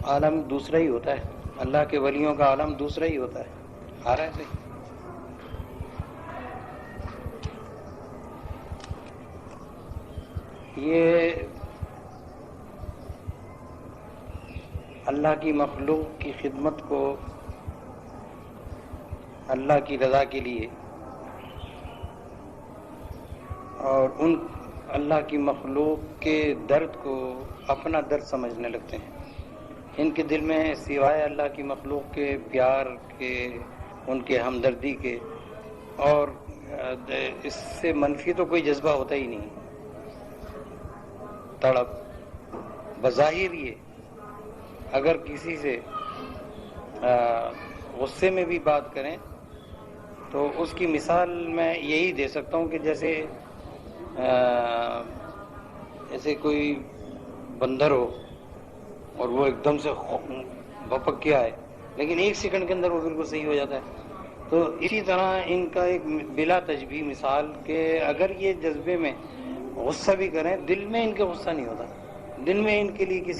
عالم دوسرا ہی ہوتا ہے، اللہ کے ولیوں کا عالم دوسرا ہی ہوتا ہے. آ رہا ہے صحیح؟ یہ اللہ کی مخلوق کی خدمت کو اللہ کی رضا کے لیے اور ان اللہ کی مخلوق کے درد کو اپنا درد سمجھنے لگتے ہیں. ان کے دل میں سوائے اللہ کی مخلوق کے پیار کے، ان کے ہمدردی کے اور اس سے منفی تو کوئی جذبہ ہوتا ہی نہیں. تڑپ بظاہر یہ اگر کسی سے غصے میں بھی بات کریں تو اس کی مثال میں یہی دے سکتا ہوں کہ جیسے کوئی بندر ہو اور وہ ایک دم سے بھپک کے آئے لیکن ایک سیکنڈ کے اندر وہ بالکل صحیح ہو جاتا ہے. تو اسی طرح ان کا ایک بلا تشبیہ مثال کہ اگر یہ جذبے میں غصہ بھی کریں دل میں ان کے غصہ نہیں ہوتا. دل میں ان کے لیے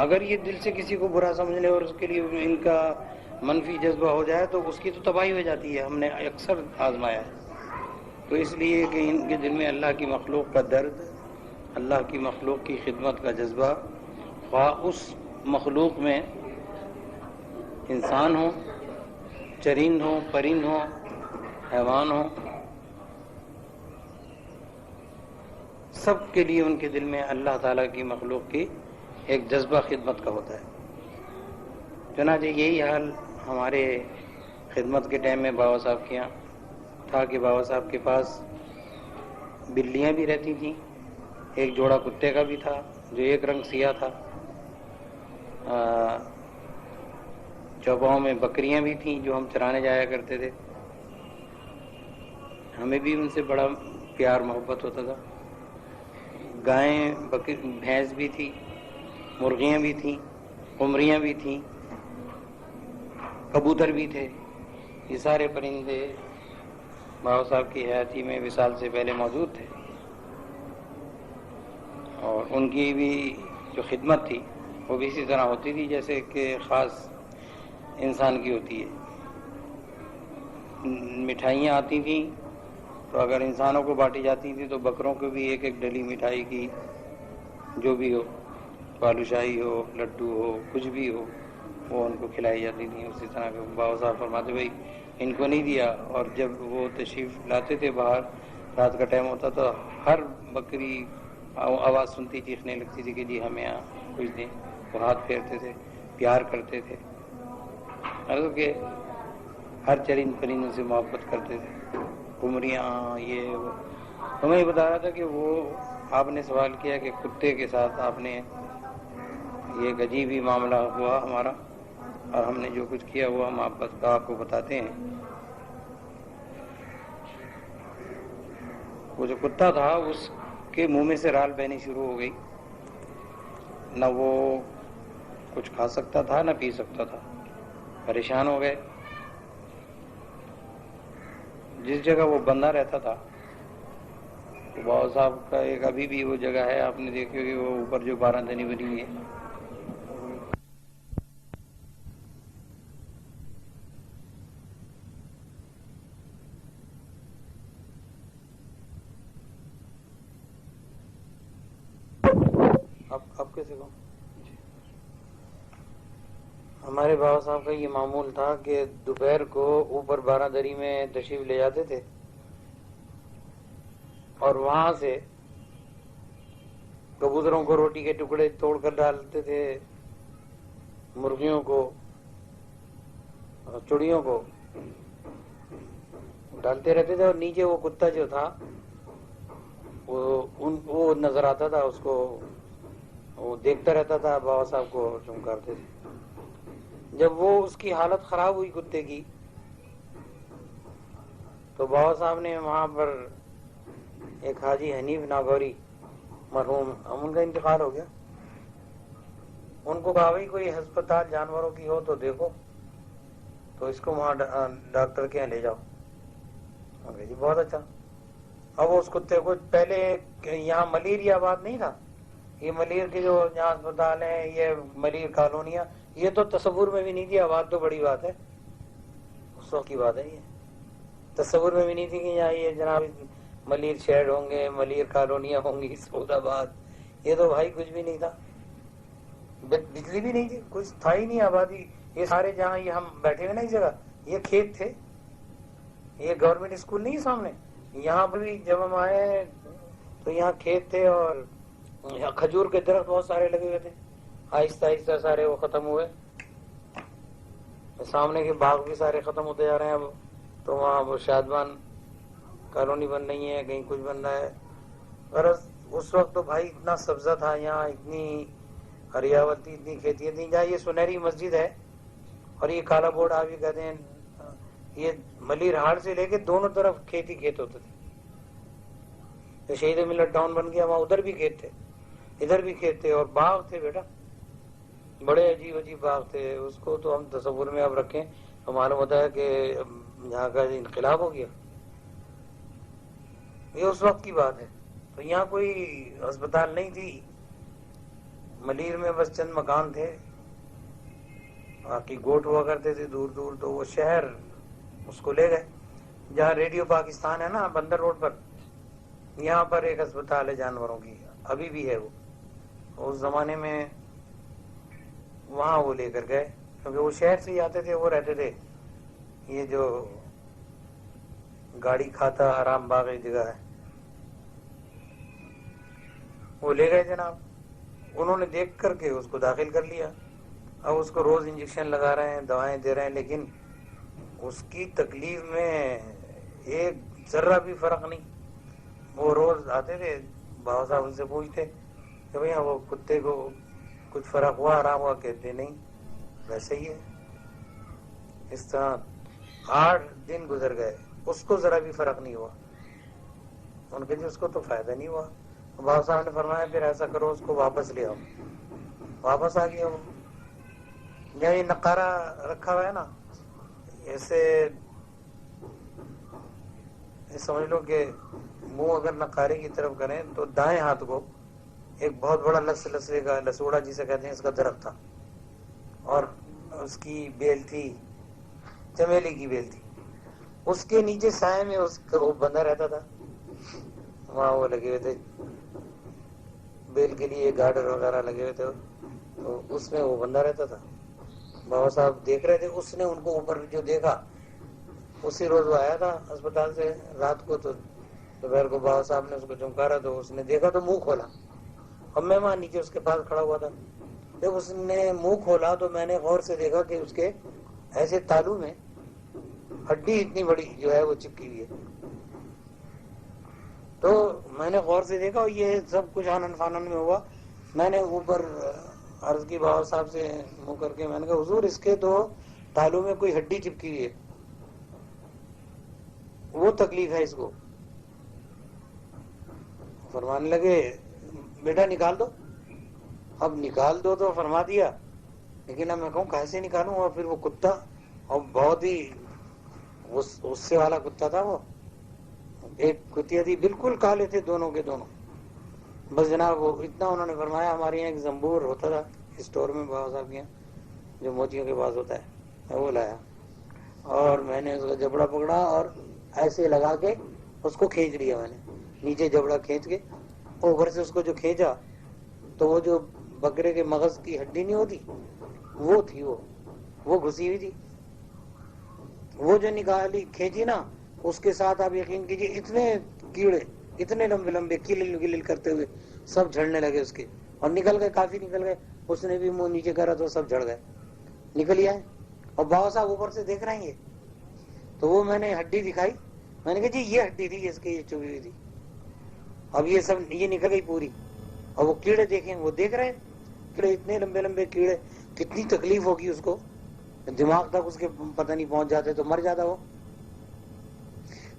اگر یہ دل سے کسی کو برا سمجھ لے اور اس کے لیے ان کا منفی جذبہ ہو جائے تو اس کی تو تباہی ہو جاتی ہے. ہم نے اکثر آزمایا ہے. تو اس لیے کہ ان کے دل میں اللہ کی مخلوق کا درد، اللہ کی مخلوق کی خدمت کا جذبہ، خواہ اس مخلوق میں انسان ہو، چرند ہو، پرند ہو، حیوان ہو، سب کے لیے ان کے دل میں اللہ تعالیٰ کی مخلوق کی ایک جذبہ خدمت کا ہوتا ہے. چنانچہ یہی حال ہمارے خدمت کے ٹائم میں بابا صاحب کے یہاں تھا کہ بابا صاحب کے پاس بلیاں بھی رہتی تھیں، ایک جوڑا کتے کا بھی تھا جو ایک رنگ سیاہ تھا، چوپاؤں میں بکریاں بھی تھیں جو ہم چرانے جایا کرتے تھے. ہمیں بھی ان سے بڑا پیار محبت ہوتا تھا. گائیں بھینس بھی تھی، مرغیاں بھی تھیں، قمریاں بھی تھیں، کبوتر بھی تھے. یہ سارے پرندے بابا صاحب کی حیاتی میں وصال سے پہلے موجود تھے اور ان کی بھی جو خدمت تھی وہ بھی اسی طرح ہوتی تھی جیسے کہ خاص انسان کی ہوتی ہے. مٹھائیاں آتی تھیں تو اگر انسانوں کو بانٹی جاتی تھی تو بکروں کو بھی ایک ایک ڈلی مٹھائی کی جو بھی ہو، بالو شاہی ہو، لڈو ہو، کچھ بھی ہو، وہ ان کو کھلائی جاتی تھی. اسی طرح کے بابا صاحب فرماتے بھائی ان کو نہیں دیا. اور جب وہ تشریف لاتے تھے باہر، رات کا ٹائم ہوتا تو ہر بکری آواز سنتی چیخنے لگتی تھی کہ جی ہمیں یہاں کچھ دیں. وہ ہاتھ پھیرتے تھے، پیار کرتے تھے، کہ ہر چرند پرند سے محبت کرتے تھے. قمریاں یہ وہ. تو میں یہ بتا رہا تھا کہ وہ آپ نے سوال کیا کہ کتے کے ساتھ آپ نے یہ ایک عجیب ہی معاملہ ہوا ہمارا اور ہم نے جو کچھ کیا وہ ہم آپ کو بتاتے ہیں. وہ جو کتا تھا اس کے منہ میں سے رال بہنی شروع ہو گئی. نہ وہ کچھ کھا سکتا تھا نہ پی سکتا تھا. پریشان ہو گئے. جس جگہ وہ بندہ رہتا تھا بابا صاحب کا ایک ابھی بھی وہ جگہ ہے، آپ نے دیکھی ہوگی، وہ اوپر جو 12 دنی بنی ہوئی ہے. اب کیسے کہوں؟ ہمارے بابا صاحب کا یہ معمول تھا کہ دوپہر کو اوپر 12 دری میں تشریف لے جاتے تھے اور وہاں سے کبوتروں کو روٹی کے ٹکڑے توڑ کر ڈالتے تھے، مرغیوں کو اور چڑیوں کو ڈالتے رہتے تھے. اور نیچے وہ کتا جو تھا وہ نظر آتا تھا، اس کو وہ دیکھتا رہتا تھا بابا صاحب کو اور چمکارتے تھے. جب وہ اس کی حالت خراب ہوئی کتے کی تو بابا صاحب نے وہاں پر ایک حاجی حنیف ناگوری مرحوم، ان کا انتقال ہو گیا، ان کو کہا بھائی کوئی ہسپتال جانوروں کی ہو تو دیکھو، تو اس کو وہاں ڈاکٹر کے یہاں لے جاؤ. جی بہت اچھا. اب اس کتے کو پہلے یہاں ملیریا بات نہیں تھا، یہ ملیر کے جو یہاں اسپتال ہیں، یہ ملیر کالونیاں، یہ تو تصور میں بھی نہیں تھی. آباد تو بڑی بات ہے، اس وقت کی بات ہے. یہ تصور میں بھی نہیں تھی کہ یہاں یہ جناب ملیر شیڈ ہوں گے، ملیر کالونیاں ہوں گی، سعود آباد. یہ تو بھائی کچھ بھی نہیں تھا، بجلی بھی نہیں تھی، کچھ تھا ہی نہیں آبادی. یہ سارے جہاں یہ ہم بیٹھے ہوئے نا اس جگہ، یہ کھیت تھے. یہ گورنمنٹ اسکول نہیں ہے سامنے، یہاں پہ بھی جب ہم آئے تو یہاں کھیت تھے، اور یہاں کھجور کے درخت بہت سارے لگے ہوئے تھے. آہستہ آہستہ سارے وہ ختم ہوئے. سامنے کے باغ بھی سارے ختم ہوتے جا رہے ہیں اب. تو وہاں وہ شادمان کالونی بن رہی ہے، کہیں کچھ بن رہا ہے. غرض اس وقت تو بھائی اتنا سبزہ تھا یہاں، اتنی ہریاول تھی، اتنی کھیتیاں تھیں. جہاں یہ سنہری مسجد ہے اور یہ کالا بورڈ آپ بھی کہتے ہیں، یہ ملیر ہاٹ سے لے کے دونوں طرف کھیت ہی کھیت ہوتے تھے. شہید ملت ٹاؤن بن گیا، وہاں ادھر بھی کھیت تھے، ادھر بھی کھیت تھے، اور باغ تھے بیٹا، بڑے عجیب عجیب باغ تھے. اس کو تو ہم تصور میں اب رکھیں تو معلوم ہوتا ہے کہ یہاں کا انقلاب ہو گیا. یہ اس وقت کی بات ہے. تو یہاں کوئی ہسپتال نہیں تھی، ملیر میں بس چند مکان تھے، باقی گوٹ ہوا کرتے تھے دور دور. تو وہ شہر اس کو لے گئے. جہاں ریڈیو پاکستان ہے نا بندر روڈ پر، یہاں پر ایک ہسپتال ہے جانوروں کی، ابھی بھی ہے وہ. اس زمانے میں وہاں وہ لے کر گئے، کیونکہ وہ شہر سے ہی آتے تھے. وہ رہتے تھے یہ جو گاڑی کھاتا آرام باغ ایک جگہ ہے، وہ لے گئے جناب. انہوں نے دیکھ کر کے اس کو داخل کر لیا. اب اس کو روز انجیکشن لگا رہے ہیں، دوائیں دے رہے ہیں، لیکن اس کی تکلیف میں ایک ذرہ بھی فرق نہیں. وہ روز آتے تھے، بابا صاحب ان سے پوچھتے کہ بھیا وہ کتے کو کچھ فرق ہوا، آرام ہوا؟ کہتے نہیں، ویسے ہی ہے. اس طرح 8 دن گزر گئے، اس کو ذرا بھی فرق نہیں ہوا. ان کے اس کو تو فائدہ نہیں ہوا. بابا صاحب نے فرمایا پھر ایسا کرو، اس کو واپس لے آؤ. واپس آ گیا وہ. یہاں یہ نقارہ رکھا ہوا ہے نا، ایسے سمجھ لو کہ منہ اگر نقارے کی طرف کریں تو دائیں ہاتھ کو ایک بہت بڑا لسے کا لسوڑا جسے کہتے ہیں اس کا درخت تھا، اور اس کی بیل تھی، چمیلی کی بیل تھی. اس کے نیچے سائے میں اس کا وہ بندہ رہتا تھا. وہاں وہ لگے ہوئے تھے بیل کے لیے، گارڈر وغیرہ لگے ہوئے تھے، تو اس میں وہ بندہ رہتا تھا. بابا صاحب دیکھ رہے تھے، اس نے ان کو اوپر جو دیکھا، اسی روز وہ آیا تھا اسپتال سے رات کو. تو دوپہر کو بابا صاحب نے اس کو چمکارا تو اس نے دیکھا تو منہ کھولا، اور میں وہاں نیچے اس کے پاس کھڑا ہوا تھا. جب اس نے منہ کھولا تو میں نے غور سے دیکھا کہ اس کے ایسے تالو میں ہڈی اتنی بڑی جو ہے وہ چپکی ہوئی ہے. تو میں نے غور سے دیکھا، اور یہ سب کچھ آنن فانن میں ہوا. میں نے اوپر عرض کی بابا صاحب سے منہ کر کے، میں نے کہا حضور اس کے تو تالو میں کوئی ہڈی چپکی ہوئی ہے، وہ تکلیف ہے اس کو. فرمانے لگے بیٹا نکال دو. اب نکال دو تو فرما دیا، لیکن اب میں کہوں کیسے نکالوں؟ اور پھر وہ کتا، اور بہت ہی غصے والا کتا تھا وہ. ایک کتیا تھی، بالکل کالے تھے دونوں کے دونوں. بس جناب وہ اتنا انہوں نے فرمایا. ہمارے یہاں ایک زمبور ہوتا تھا اسٹور میں بابا صاحب کے یہاں، جو موتیوں کے پاس ہوتا ہے، میں وہ لایا، اور میں نے اس کا جبڑا پکڑا اور ایسے لگا کے اس کو کھینچ لیا. میں نے نیچے جبڑا کھینچ کے اوپر سے اس کو جو کھینچا تو وہ جو بکرے کے مغز کی ہڈی نہیں ہوتی وہ تھی، وہ گھسی ہوئی تھی. وہ جو نکالی کھینچی نا، اس کے ساتھ آپ یقین کیجیے اتنے کیڑے، اتنے لمبے لمبے کلل کلل کرتے ہوئے سب جھڑنے لگے اس کے، اور نکل گئے، کافی نکل گئے. اس نے بھی منہ نیچے کرا تو سب جھڑ گئے، نکل آئے. اور بابا صاحب اوپر سے دیکھ رہے ہیں. تو وہ میں نے ہڈی دکھائی، میں نے کہا جی یہ ہڈی تھی اس کی، یہ چبھی ہوئی تھی، اب یہ سب یہ نکل گئی پوری. اور وہ کیڑے دیکھیں، وہ دیکھ رہے ہیں کیڑے، اتنے لمبے لمبے کیڑے، کتنی تکلیف ہوگی اس کو، دماغ تک اس کے پتہ نہیں پہنچ جاتے تو مر جاتا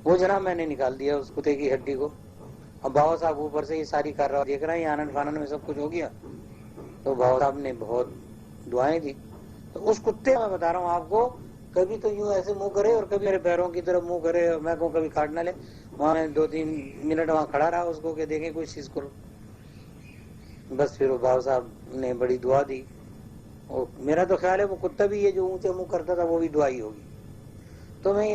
وہ جناب میں نے نکال دیا اس کتے کی ہڈی کو. اب بابا صاحب اوپر سے یہ ساری کر رہا دیکھ رہے ہیں، آنن فانن میں سب کچھ ہو گیا. تو بابا صاحب نے بہت دعائیں دی. تو اس کتے میں بتا رہا ہوں آپ کو، کبھی تو یوں ایسے منہ کرے اور کبھی میرے پیروں کی طرف منہ کرے، اور میں کہوں کبھی کاٹ نہ لے. وہاں 2-3 منٹ وہاں کھڑا رہا اس کو کہ دیکھیں کوئی چیز کرو. بس پھر وہ باو صاحب نے بڑی دعا دی. میرا تو خیال ہے وہ کتا بھی یہ جو اونچے منہ کرتا تھا وہ بھی دعا ہی ہوگی. تو میں